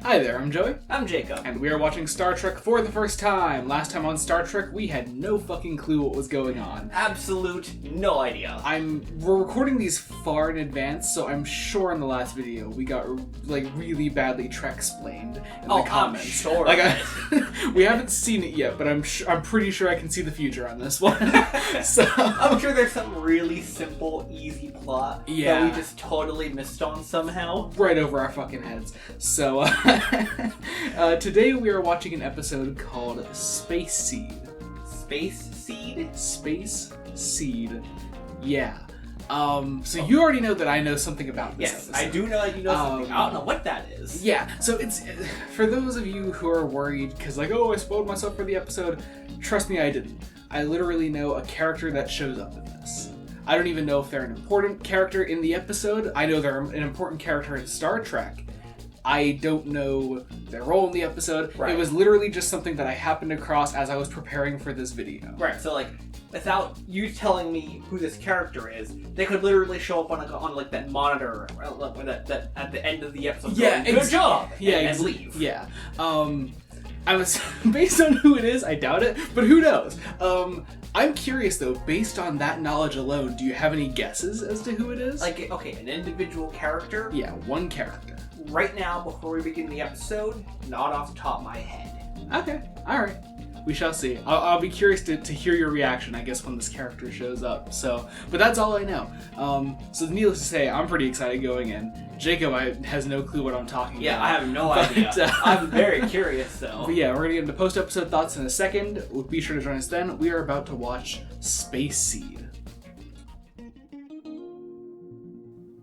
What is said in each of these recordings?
Hi there, I'm Joey. I'm Jacob. And we are watching Star Trek for the first time. Last time on Star Trek, we had no fucking clue what was going on. Absolute no idea. We're recording these far in advance, so I'm sure in the last video we got really badly Trek-splained in the comments. I'm sure. We haven't seen it yet, but I'm pretty sure I can see the future on this one. So I'm sure there's some really simple, easy plot that we just totally missed on somehow. Right over our fucking heads. So today we are watching an episode called Space Seed. Space Seed? Space Seed. Yeah. So you already know that I know something about this episode. I do know that you know something. I don't know what that is. Yeah, so it's, for those of you who are worried, because like, oh, I spoiled myself for the episode, trust me, I didn't. I literally know a character that shows up in this. I don't even know if they're an important character in the episode. I know they're an important character in Star Trek. I don't know their role in the episode. Right. It was literally just something that I happened across as I was preparing for this video. Right, so like, without you telling me who this character is, they could literally show up on that monitor that at the end of the episode. Yeah, going, good job. And leave. Yeah. I was based on who it is. I doubt it, but who knows? I'm curious though. Based on that knowledge alone, do you have any guesses as to who it is? Like, okay, an individual character. Yeah, one character. Right now, before we begin the episode, not off the top of my head. Okay, all right. We shall see. I'll be curious to hear your reaction, I guess, when this character shows up. So, but that's all I know. So needless to say, I'm pretty excited going in. Jacob has no clue what I'm talking about. Yeah, I have no idea. I'm very curious, though. But yeah, we're going to get into post-episode thoughts in a second. Be sure to join us then. We are about to watch Space Seed.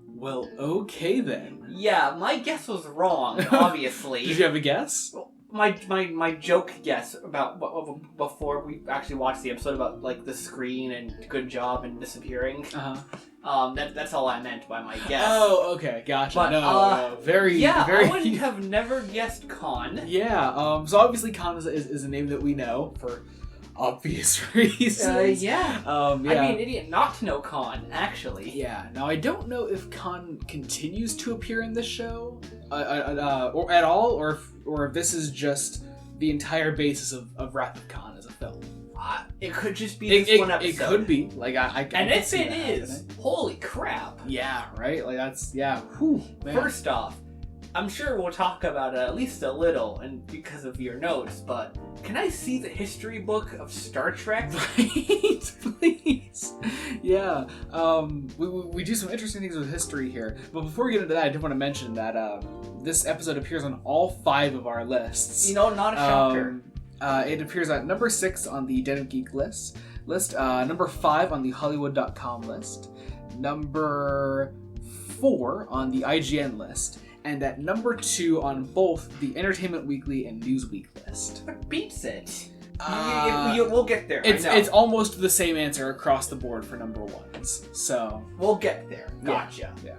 Well, okay then. Yeah, my guess was wrong, obviously. Did you have a guess? My joke guess about before we actually watched the episode about like the screen and good job and disappearing. That's all I meant by my guess. Oh, okay, gotcha. But, no, very. I wouldn't have never guessed Khan. Yeah. So obviously Khan is a name that we know for obvious reasons. Yeah. I'd be an idiot not to know Khan, actually. Yeah. Now I don't know if Khan continues to appear in this show, or at all, or if this is just the entire basis of Wrath of Khan as a film. It could just be this one episode. It could be. Like and if it is, holy crap! Yeah. Right. Like that's Whew, man. First off, I'm sure we'll talk about it at least a little, and because of your notes, but can I see the history book of Star Trek? Right, please. Yeah. We do some interesting things with history here, but before we get into that, I did want to mention that this episode appears on all 5 of our lists. You know, not a shocker. It appears at number 6 on the Den of Geek list, number 5 on the Hollywood.com list, number 4 on the IGN list, and at number 2 on both the Entertainment Weekly and Newsweek list. What beats it? We'll get there. It's almost the same answer across the board for number 1s. So we'll get there. Gotcha. Yeah.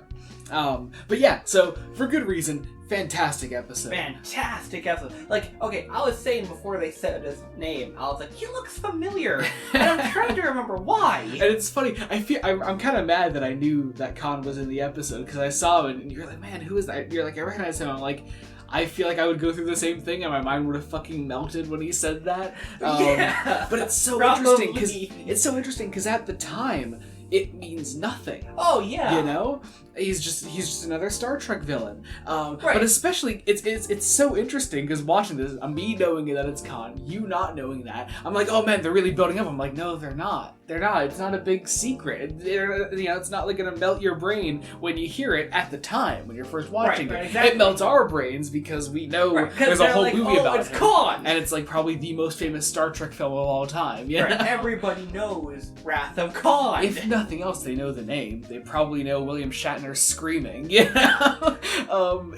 But yeah, so for good reason, fantastic episode. Fantastic episode. Like, okay, I was saying before they said his name, I was like, he looks familiar, and I'm trying to remember why. And it's funny. I'm kind of mad that I knew that Khan was in the episode because I saw him and you're like, man, who is that? You're like, I recognize him. I'm like, I feel like I would go through the same thing and my mind would have fucking melted when he said that. Yeah. But it's so interesting because at the time it means nothing. Oh yeah. You know? He's just another Star Trek villain. Right. But especially, it's so interesting because watching this, me knowing that it's Khan, you not knowing that, I'm like, oh man, they're really building up. I'm like, no, they're not. They're not. It's not a big secret. It's not like gonna melt your brain when you hear it at the time when you're first watching it. Exactly. It melts our brains because we know there's a whole movie about it. Khan, and it's like probably the most famous Star Trek film of all time. Yeah, everybody knows Wrath of Khan. If nothing else, they know the name. They probably know William Shatner screaming. You know,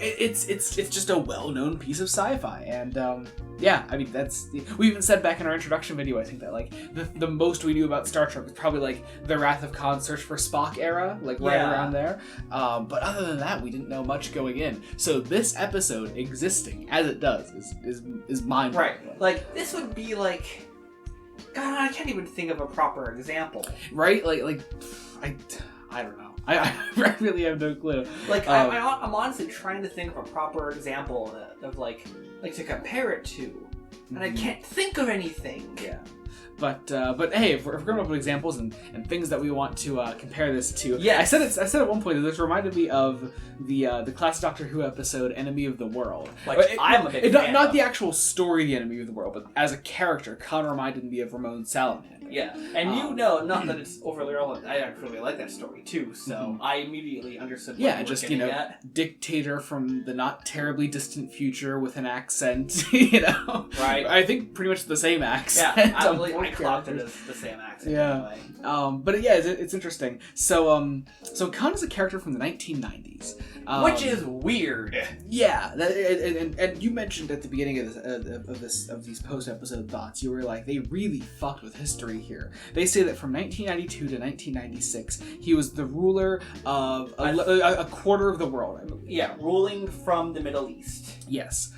it's just a well-known piece of sci-fi, and yeah, I mean we even said back in our introduction video, I think that like the most we knew about Star Trek was probably like the Wrath of Khan, Search for Spock era, like right around there. But other than that, we didn't know much going in. So this episode existing as it does is mind-blowing. Right, like this would be like, God, I can't even think of a proper example. Right, like I don't know. I really have no clue. Like, I'm honestly trying to think of a proper example of like to compare it to, and I can't think of anything. Yeah. But hey, if we're going up with examples and things that we want to compare this to, yes. I said at one point that this reminded me of the classic Doctor Who episode "Enemy of the World." Like, I'm a big fan not the actual story, "The Enemy of the World," but as a character, Khan reminded me of Ramon Salamander. Yeah, and not that it's overly relevant. I actually like that story too, so I immediately understood. What you were at. Dictator from the not terribly distant future with an accent. Right? I think pretty much the same accent. Yeah, I clocked it as the same accent. Yeah. Anyway. But yeah, it's interesting. So Khan is a character from the 1990s, which is weird. Yeah, and you mentioned at the beginning of these post-episode thoughts, you were like, they really fucked with history here. They say that from 1992 to 1996, he was the ruler of a quarter of the world, I believe. Yeah, ruling from the Middle East. Yes.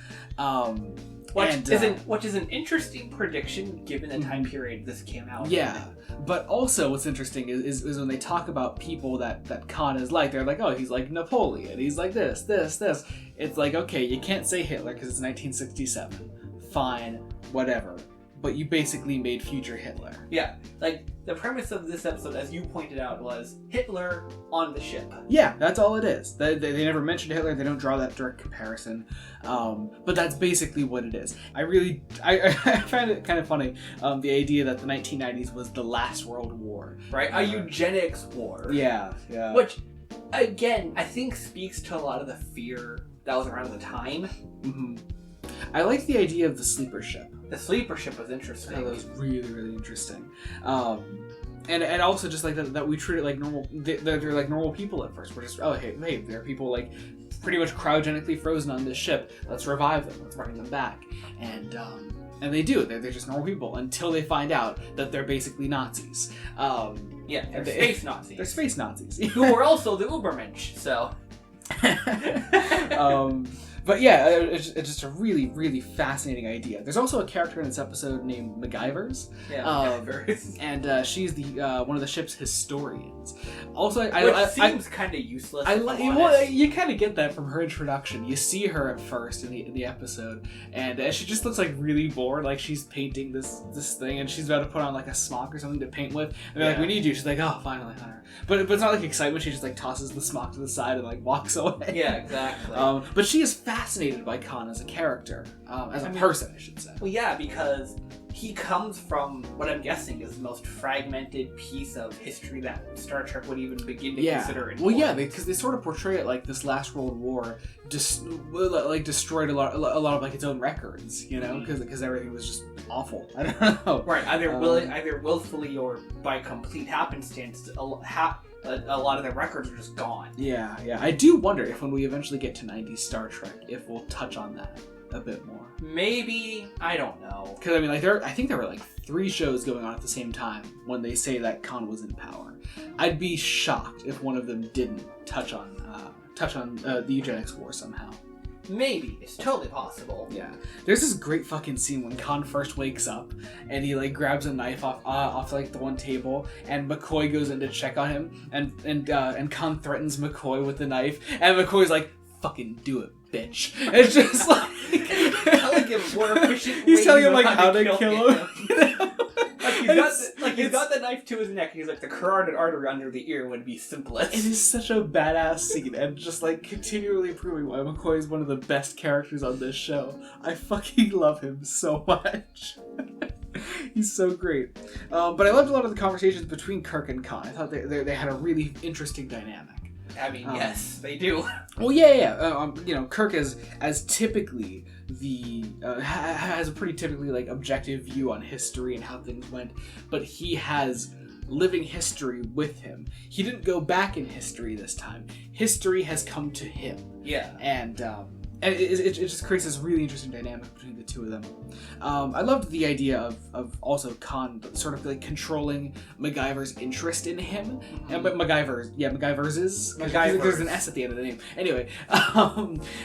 Which is an interesting prediction given the time period this came out. Yeah, but also what's interesting is when they talk about people that Khan is like, they're like, oh, he's like Napoleon, he's like this. It's like, okay, you can't say Hitler because it's 1967. Fine, whatever. But you basically made future Hitler. Yeah, like the premise of this episode, as you pointed out, was Hitler on the ship. Yeah, that's all it is. They never mentioned Hitler. They don't draw that direct comparison. But that's basically what it is. I find it kind of funny, the idea that the 1990s was the last world war. Right, a eugenics war. Yeah. Which, again, I think speaks to a lot of the fear that was around at the time. Mm-hmm. I like the idea of the sleeper ship. The sleeper ship was interesting. That was really, really interesting. And also just like that we treat it like normal. They're like normal people at first. We're just, oh, hey, there are people like pretty much cryogenically frozen on this ship. Let's revive them. Let's bring them back. And they do. They're just normal people until they find out that they're basically Nazis. They're space Nazis. They're space Nazis. Who are also the Ubermensch, so... But yeah, it's just a really, really fascinating idea. There's also a character in this episode named MacGyvers. Yeah, MacGyvers. And she's the one of the ship's historians. Also, Which seems kind of useless. You kind of get that from her introduction. You see her at first in the episode, and she just looks like really bored, like she's painting this thing, and she's about to put on like a smock or something to paint with. And they're like, "We need you." She's like, "Oh, finally, Hunter." But it's not like excitement. She just like tosses the smock to the side and like walks away. Yeah, exactly. But she is fascinated by Khan as a character, as a person, I should say. Well, yeah, because he comes from what I'm guessing is the most fragmented piece of history that Star Trek would even begin to consider important. Well, yeah, because they sort of portray it like this last World War destroyed a lot of like its own records, you know, because everything was just awful. I don't know. Right, either willfully or by complete happenstance, a lot of their records are just gone. Yeah. I do wonder if when we eventually get to 90s Star Trek, if we'll touch on that a bit more. Maybe, I don't know. Because I mean, like I think there were like 3 shows going on at the same time when they say that Khan was in power. I'd be shocked if one of them didn't touch on the eugenics war somehow. Maybe. It's totally possible. Yeah. There's this great fucking scene when Khan first wakes up and he like grabs a knife off like the one table, and McCoy goes in to check on him, and Khan threatens McCoy with the knife, and McCoy's like, "Fucking do it, bitch." It's just like telling him more efficient. He's telling him like how to kill him. He's got the knife to his neck. He's like, the carotid artery under the ear would be simplest. It is such a badass scene, and just like continually proving why McCoy is one of the best characters on this show. I fucking love him so much. He's so great. But I loved a lot of the conversations between Kirk and Khan. I thought they had a really interesting dynamic. I mean, yes, they do. Well, yeah. You know, Kirk as typically has a pretty typically like objective view on history and how things went, but he has living history with him. He didn't go back in history this time. History has come to him. Yeah. And it just creates this really interesting dynamic between the two of them. I loved the idea of also Khan sort of like controlling MacGyver's interest in him. But MacGyver's. There's an S at the end of the name. Anyway,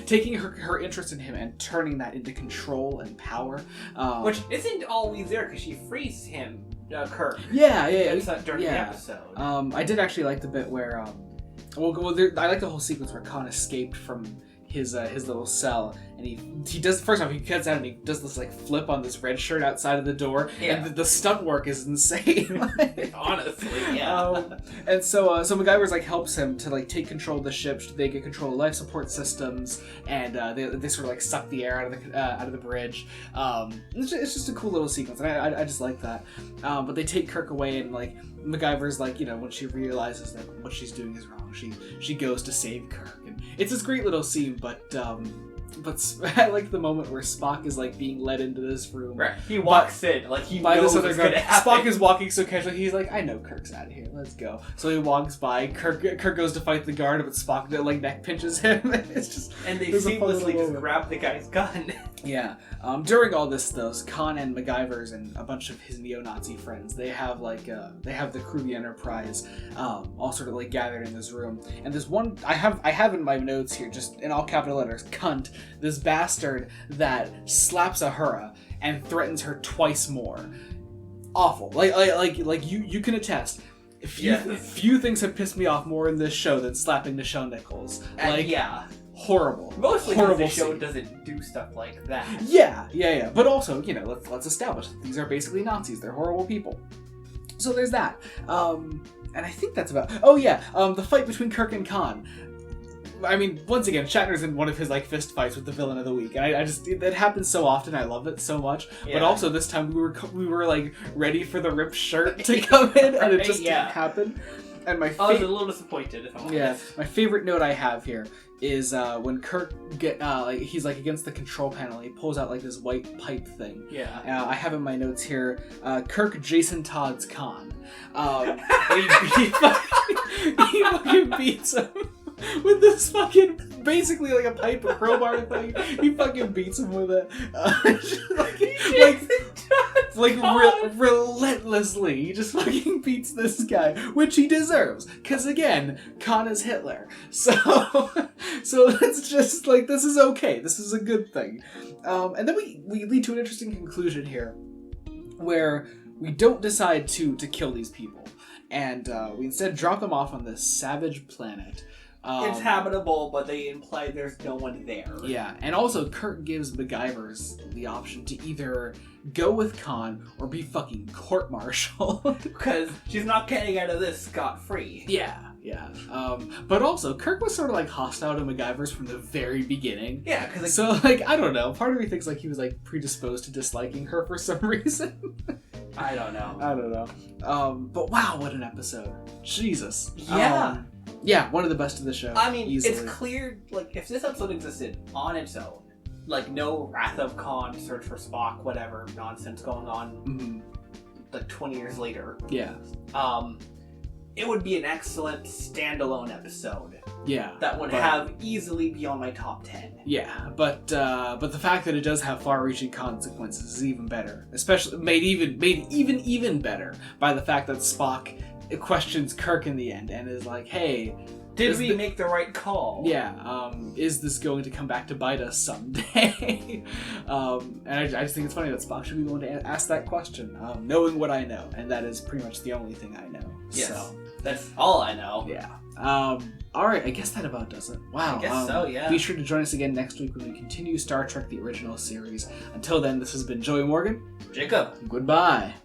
taking her interest in him and turning that into control and power. Which isn't always there, because she frees him, Kirk. Yeah. During the episode. I did actually like the bit where I like the whole sequence where Khan escaped from his little cell, and he does, first off, he gets out and he does this like flip on this red shirt outside of the door, and the stunt work is insane. Honestly, yeah. And so MacGyver's like helps him to like take control of the ship. They get control of life support systems, and they sort of like suck the air out of the bridge. It's just a cool little sequence, and I just like that. But they take Kirk away, and like MacGyver's like, you know, when she realizes that what she's doing is wrong, she goes to save Kirk, and it's this great little scene. But I like the moment where Spock is like being led into this room. Right. He walks in like he knows what's gonna happen. Spock is walking so casually. He's like, I know Kirk's out of here. Let's go. So he walks by. Kirk goes to fight the guard, but Spock like neck pinches him. It's just they seamlessly just grab the guy's gun. Yeah. During all this, though, Khan and MacGyver's and a bunch of his neo-Nazi friends, they have the crew of the Enterprise, all sort of like gathered in this room. And there's one I have in my notes here, just in all capital letters, cunt. This bastard that slaps Uhura and threatens her twice more. Awful. Like you can attest. Few things have pissed me off more in this show than slapping Nichelle Nichols. Horrible. Mostly horrible because the show scene. Doesn't do stuff like that. Yeah. But also, you know, let's establish that these are basically Nazis. They're horrible people. So there's that. And I think that's about. Oh yeah. The fight between Kirk and Khan. I mean, once again, Shatner's in one of his like fist fights with the villain of the week, and I just that happens so often. I love it so much. Yeah. But also this time we were like ready for the ripped shirt to come in, and it just didn't happen. And I was a little disappointed. If I'm honest. My favorite note I have here is when Kirk he's like against the control panel. He pulls out like this white pipe thing. Yeah. I have in my notes here, Kirk Jason Todd's Khan. He fucking beats him with this fucking basically like a pipe or crowbar thing. He fucking beats him with it. Relentlessly. He just fucking beats this guy, which he deserves. Because again, Khan is Hitler. So it's just like, this is okay. This is a good thing. And then we lead to an interesting conclusion here, where we don't decide to kill these people, and we instead drop them off on this savage planet. It's habitable, but they imply there's no one there. Yeah, and also Kirk gives MacGyver's the option to either go with Khan or be fucking court-martialed. Because she's not getting out of this scot-free. Yeah. But also, Kirk was sort of like hostile to MacGyver's from the very beginning. Yeah, because so like, I don't know. Part of me thinks like he was like predisposed to disliking her for some reason. I don't know. But wow, what an episode. Jesus. Yeah. One of the best of the show. I mean, easily. It's clear, like, if this episode existed on its own, like, no Wrath of Khan, Search for Spock, whatever nonsense going on, like, 20 years later. Yeah. It would be an excellent standalone episode. Yeah. That would have easily be on my top 10. Yeah, but the fact that it does have far-reaching consequences is even better. Especially made even better by the fact that Spock questions Kirk in the end and is like, "Hey, did we make the right call?" Yeah. Is this going to come back to bite us someday? And I just think it's funny that Spock should be willing to ask that question, knowing what I know, and that is pretty much the only thing I know. Yes, so, that's all I know. Yeah. All right, I guess that about does it. Wow. I guess so, yeah. Be sure to join us again next week when we continue Star Trek: The Original Series. Until then, this has been Joey Morgan. Jacob. Goodbye.